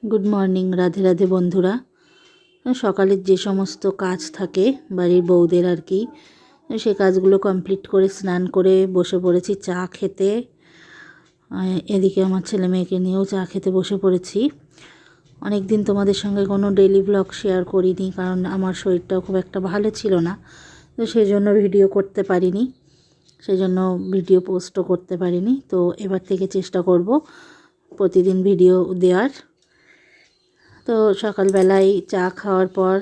Good morning, Radhe Radhe বন্ধুরা। সকালের যে সমস্ত কাজ থাকে বাড়ির বউদের আর কি, সে কাজগুলো কমপ্লিট করে স্নান করে বসে পড়েছি চা খেতে। এদিকে আমার ছেলে মেয়েকে নিয়েও চা খেতে বসে পড়েছি। অনেক দিন তোমাদের সঙ্গে কোনো ডেইলি ব্লগ শেয়ার করিনি, কারণ আমার শরীরটাও খুব একটা ভালো ছিল না, তো সেই জন্য ভিডিও করতে পারিনি, সেই জন্য ভিডিও পোস্টও করতে পারিনি। তো এবার থেকে চেষ্টা করব প্রতিদিন ভিডিও দেওয়ার। তো সকালবেলায় চা খাওয়ার পর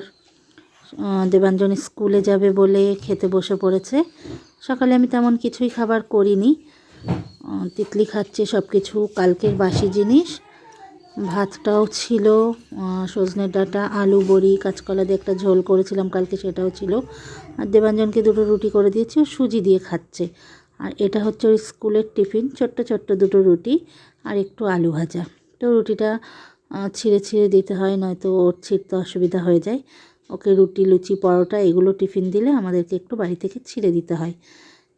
দেবাঞ্জন স্কুলে যাবে বলে খেতে বসে পড়েছে। সকালে আমি তেমন কিছুই খাবার করিনি, তিতলি খাচ্ছে সব কিছু কালকের বাসি জিনিস। ভাতটাও ছিল, সজনে ডাঁটা আলু বড়ি কাঁচকলা দিয়ে একটা ঝোল করেছিলাম কালকে, সেটাও ছিল। আর দেবাঞ্জনকে দুটো রুটি করে দিয়েছি, ও সুজি দিয়ে খাচ্ছে। আর এটা হচ্ছে ওই স্কুলের টিফিন, ছোট্ট ছোট্ট দুটো রুটি আর একটু আলু ভাজা। তো রুটিটা ছিঁড়ে ছিঁড়ে দিতে হয়, নয়তো ওর ছিঁড়তে অসুবিধা হয়ে যায়। ওকে রুটি লুচি পরোটা এগুলো টিফিন দিলে আমাদেরকে একটু বাড়ি থেকে ছিঁড়ে দিতে হয়।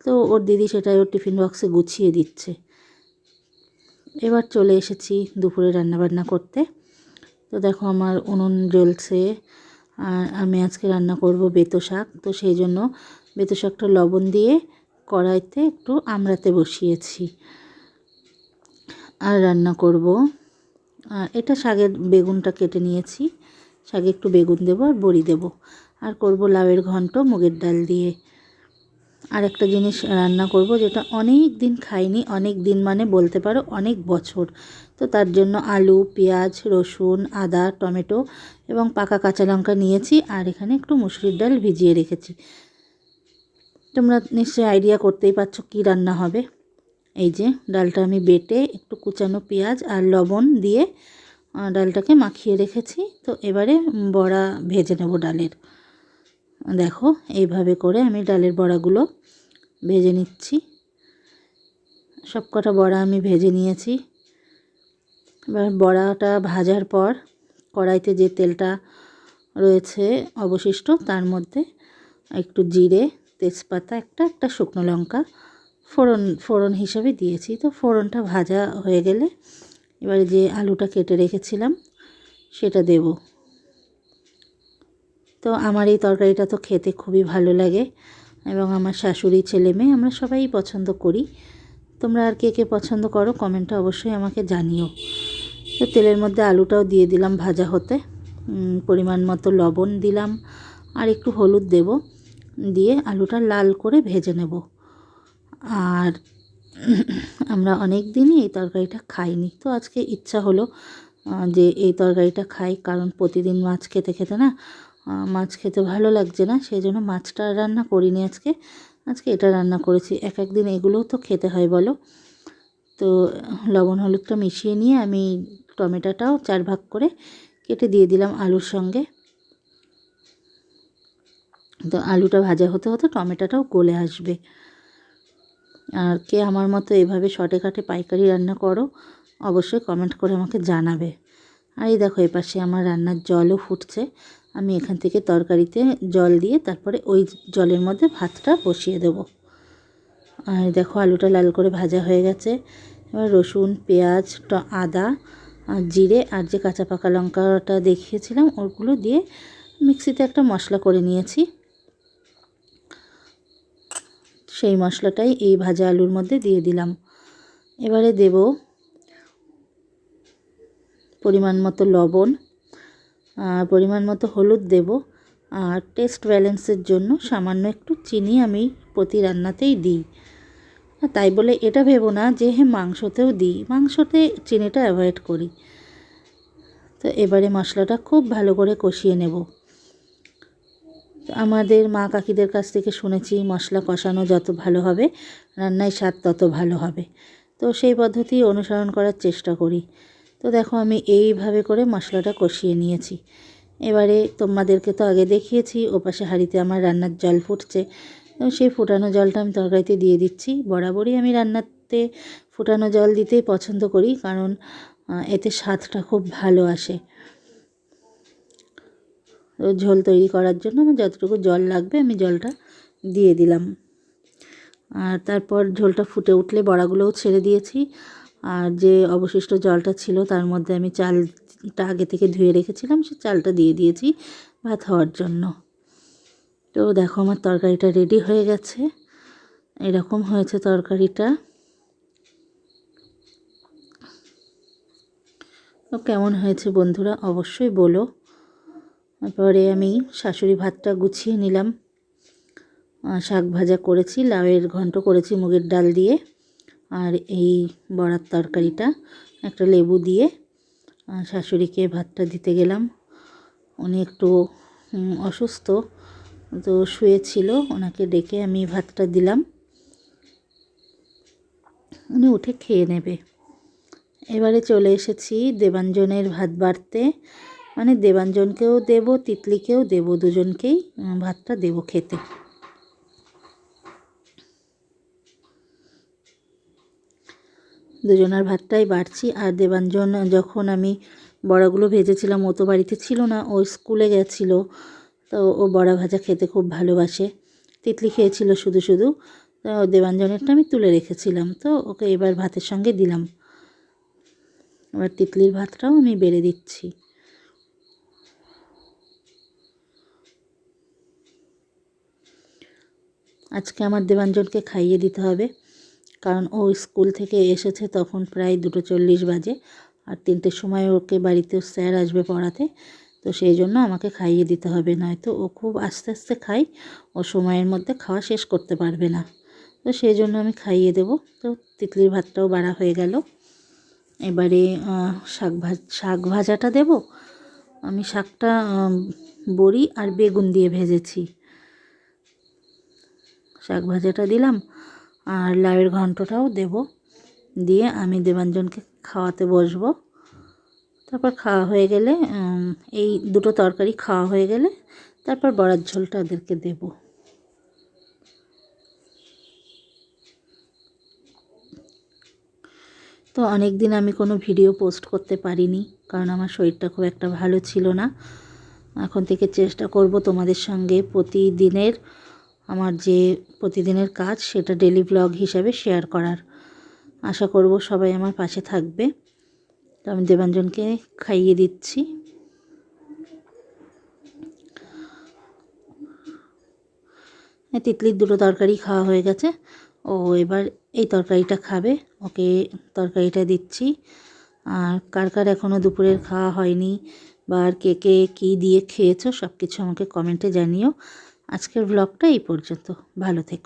তো ওর দিদি সেটাই ওর টিফিন বক্সে গুছিয়ে দিচ্ছে। এবার চলে এসেছি দুপুরে রান্নাবান্না করতে। তো দেখো আমার উনুন জ্বলছে, আর আমি আজকে রান্না করব বেতো শাক। তো সেই জন্য বেতো শাকটা লবণ দিয়ে কড়াইতে একটু আমড়াতে বসিয়েছি আর রান্না করব। আর এটা শাকের বেগুনটা কেটে নিয়েছি, শাকে একটু বেগুন দেবো আর বড়ি দেবো। আর করব লাউয়ের ঘন্ট মুগের ডাল দিয়ে। আর একটা জিনিস রান্না করব যেটা অনেক দিন খাইনি, অনেক দিন মানে বলতে পারো অনেক বছর। তো তার জন্য আলু পেঁয়াজ রসুন আদা টমেটো এবং পাকা কাঁচা লঙ্কা নিয়েছি, আর এখানে একটু মুসুরির ডাল ভিজিয়ে রেখেছি। তোমরা নিশ্চয়ই আইডিয়া করতেই পারছো কী রান্না হবে। এই যে ডালটা আমি বেটে একটু কুচানো পেঁয়াজ আর লবণ দিয়ে ডালটাকে মাখিয়ে রেখেছি। তো এবারে বড়া ভেজে নেব ডালের। দেখো এইভাবে করে আমি ডালের বড়াগুলো ভেজে নিচ্ছি। সব কটা বড়া আমি ভেজে নিয়েছি। এবার বড়াটা ভাজার পর কড়াইতে যে তেলটা রয়েছে অবশিষ্ট, তার মধ্যে একটু জিরে তেজপাতা একটা শুকনো লঙ্কা ফোড়ন হিসাবে দিয়েছি। তো ফোড়নটা ভাজা হয়ে গেলে এবারে যে আলুটা কেটে রেখেছিলাম সেটা দেব। তো আমার এই তরকারিটা তো খেতে খুবই ভালো লাগে, এবং আমার শাশুড়ি ছেলে মেয়ে আমরা সবাই পছন্দ করি। তোমরা আর কে কে পছন্দ করো কমেন্টে অবশ্যই আমাকে জানিও। তো তেলের মধ্যে আলুটাও দিয়ে দিলাম ভাজা হতে, পরিমাণ মতো লবণ দিলাম আর একটু হলুদ দেব, দিয়ে আলুটা লাল করে ভেজে নেব। আর আমরা অনেক দিনই এই তরকারিটা খাইনি, তো আজকে ইচ্ছা হলো যে এই তরকারিটা খাই, কারণ প্রতিদিন মাছ খেতে খেতে না মাছ খেতে ভালো লাগছে না, সেই জন্য মাছটা রান্না করিনি আজকে এটা রান্না করেছি। এক একদিন এগুলোও তো খেতে হয় বলো। তো লবণ হলুদটা মিশিয়ে নিয়ে আমি টমেটোটাও 4 ভাগ করে কেটে দিয়ে দিলাম আলুর সঙ্গে। তো আলুটা ভাজা হতে হতে টমেটোটাও গলে আসবে। আর কে আমার মতো এভাবে শর্টে কাটে পাইকারি রান্না করো অবশ্যই কমেন্ট করে আমাকে জানাবে। আর এই দেখো এপাশে আমার রান্নার জলও ফুটছে। আমি এখান থেকে তরকারিতে জল দিয়ে তারপরে ওই জলের মধ্যে ভাতটা বসিয়ে দেব। আর দেখো আলুটা লাল করে ভাজা হয়ে গেছে। এবার রসুন পেঁয়াজ আদা আর জিরে আর যে কাঁচা পাকা লঙ্কাটা দেখিয়েছিলাম ওগুলো দিয়ে মিক্সিতে একটা মশলা করে নিয়েছি। সেই মশলাটাই এই ভাজা আলুর মধ্যে দিয়ে দিলাম। এবারে দেব পরিমাণ মতো লবণ, পরিমাণ মতো হলুদ দেব, আর টেস্ট ব্যালেন্সের জন্য সামান্য একটু চিনি আমি প্রতি রান্নাতেই দিই। তাই বলে এটা ভেবো না যে মাংসতেও দিই, মাংসতে চিনিটা অ্যাভয়েড করি। তো এবারে মশলাটা খুব ভালো করে কষিয়ে নেব। আমাদের মা কাকিদের কাছ থেকে শুনেছি মশলা কষানো যত ভালো হবে রান্নায় স্বাদ তত ভালো হবে। তো সেই পদ্ধতি অনুসরণ করার চেষ্টা করি। তো দেখো আমি এইভাবে করে মশলাটা কষিয়ে নিয়েছি। এবারে তোমাদেরকে তো আগে দেখিয়েছি ওপাশে হাঁড়িতে আমার রান্নার জল ফুটছে, এবং সেই ফুটানো জলটা আমি তরকারিতে দিয়ে দিচ্ছি। বরাবরই আমি রান্নাতে ফুটানো জল দিতেই পছন্দ করি, কারণ এতে স্বাদটা খুব ভালো আসে। ঝোল তৈরি করার জন্য আমার যতটুকু জল লাগবে আমি জলটা দিয়ে দিলাম। আর তারপর ঝোলটা ফুটে উঠলে বড়াগুলোও ছেড়ে দিয়েছি, আর যে অবশিষ্ট জলটা ছিল তার মধ্যে আমি চালটা আগে থেকে ধুয়ে রেখেছিলাম, সে চালটা দিয়ে দিয়েছি ভাত হওয়ার জন্য। তো দেখো আমার তরকারিটা রেডি হয়ে গেছে, এরকম হয়েছে তরকারিটা। তো কেমন হয়েছে বন্ধুরা অবশ্যই বলো। তারপরে আমি শাশুড়ি ভাতটা গুছিয়ে নিলাম। শাক ভাজা করেছি, লাউয়ের ঘন্ট করেছি মুগের ডাল দিয়ে, আর এই বড়ার তরকারিটা একটা লেবু দিয়ে শাশুড়িকে ভাতটা দিতে গেলাম। উনি একটু অসুস্থ, তো শুয়েছিল, ওনাকে ডেকে আমি ভাতটা দিলাম, উনি উঠে খেয়ে নেবে। এবারে চলে এসেছি দেবাঞ্জনের ভাত বাড়তে, মানে দেবাঞ্জনকেও দেব, তিতলিকেও দেব, দুজনকেই ভাতটা দেব খেতে। দুজনার ভাতটাই বাড়ছি। আর দেবাঞ্জন যখন আমি বড়াগুলো ভেজেছিলাম, ও তো বাড়িতে ছিল না, ও স্কুলে গেছিলো, তো ও বড়া ভাজা খেতে খুব ভালোবাসে। তিতলি খেয়েছিল শুধু শুধু, তো দেবাঞ্জনেরটা আমি তুলে রেখেছিলাম, তো ওকে এবার ভাতের সঙ্গে দিলাম। এবার তিতলির ভাতটাও আমি বেড়ে দিচ্ছি। আজকে আমার দেবাঞ্জনকে খাইয়ে দিতে হবে, কারণ ও স্কুল থেকে এসেছে তখন প্রায় 2:40 বাজে, আর 3টের সময় ওকে বাড়িতে স্যার আসবে পড়াতে, তো সেই জন্য আমাকে খাইয়ে দিতে হবে, নয়তো ও খুব আস্তে আস্তে খায়, ও সময়ের মধ্যে খাওয়া শেষ করতে পারবে না, তো সেই জন্য আমি খাইয়ে দেব। তো তিতলির ভাতটাও বাড়া হয়ে গেল। এবারে শাক ভাজাটা দেব। আমি শাকটা বড়ি আর বেগুন দিয়ে ভেজেছি। শাক ভাজাটা দিলাম, আর লাউয়ের ঘন্টটাও দেব, দিয়ে আমি দেবাঞ্জনকে খাওয়াতে বসবো। তারপর খাওয়া হয়ে গেলে, এই দুটো তরকারি খাওয়া হয়ে গেলে তারপর বড়ার ঝোলটা ওদেরকে দেব। তো অনেক দিন আমি কোনো ভিডিও পোস্ট করতে পারিনি, কারণ আমার শরীরটা খুব একটা ভালো ছিল না। এখন থেকে চেষ্টা করব তোমাদের সঙ্গে প্রতিদিনের আমার যে প্রতিদিনের কাজ সেটা ডেলি ব্লগ হিসাবে শেয়ার করার। আশা করব সবাই আমার পাশে থাকবে। তো আমি দেবাঞ্জনকে খাইয়ে দিচ্ছি। তিতলির দুটো তরকারি খাওয়া হয়ে গেছে, ও এবার এই তরকারিটা খাবে, ওকে তরকারিটা দিচ্ছি। আর কার কার এখনও দুপুরের খাওয়া হয়নি, বা আর কে কে কী দিয়ে খেয়েছো সব কিছু আমাকে কমেন্টে জানিও। আজকের ব্লগটা এই পর্যন্ত, ভালো থেকো।